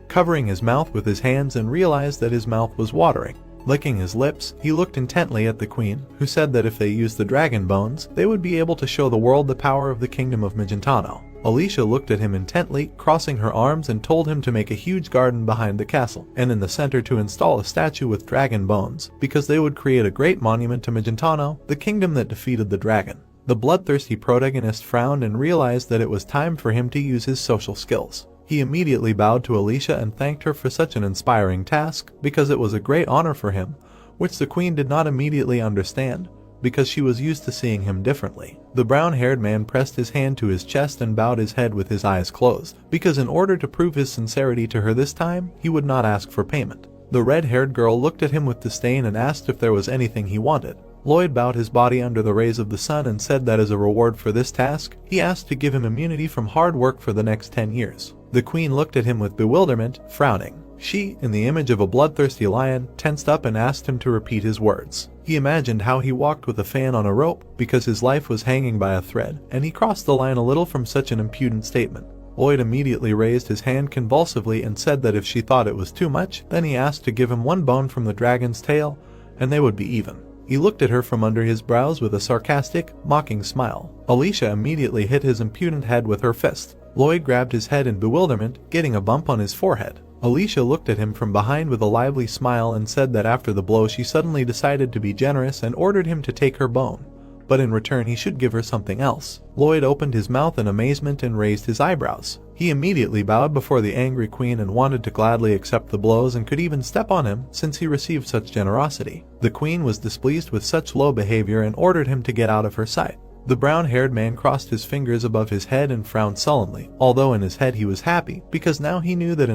covering his mouth with his hands, and realized that his mouth was watering. Licking his lips, he looked intently at the queen, who said that if they used the dragon bones, they would be able to show the world the power of the kingdom of Magentano. Alicia looked at him intently, crossing her arms, and told him to make a huge garden behind the castle, and in the center to install a statue with dragon bones, because they would create a great monument to Magentano, the kingdom that defeated the dragon. The bloodthirsty protagonist frowned and realized that it was time for him to use his social skills. He immediately bowed to Alicia and thanked her for such an inspiring task, because it was a great honor for him, which the queen did not immediately understand, because she was used to seeing him differently. The brown-haired man pressed his hand to his chest and bowed his head with his eyes closed, because in order to prove his sincerity to her this time, he would not ask for payment. The red-haired girl looked at him with disdain and asked if there was anything he wanted. Lloyd bowed his body under the rays of the sun and said that as a reward for this task, he asked to give him immunity from hard work for the next 10 years. The queen looked at him with bewilderment, frowning. She, in the image of a bloodthirsty lion, tensed up and asked him to repeat his words. He imagined how he walked with a fan on a rope, because his life was hanging by a thread, and he crossed the line a little from such an impudent statement. Lloyd immediately raised his hand convulsively and said that if she thought it was too much, then he asked to give him one bone from the dragon's tail, and they would be even. He looked at her from under his brows with a sarcastic, mocking smile. Alicia immediately hit his impudent head with her fist. Lloyd grabbed his head in bewilderment, getting a bump on his forehead. Alicia looked at him from behind with a lively smile and said that after the blow she suddenly decided to be generous and ordered him to take her bone, but in return he should give her something else. Lloyd opened his mouth in amazement and raised his eyebrows. He immediately bowed before the angry queen and wanted to gladly accept the blows and could even step on him since he received such generosity. The queen was displeased with such low behavior and ordered him to get out of her sight. The brown-haired man crossed his fingers above his head and frowned sullenly, although in his head he was happy, because now he knew that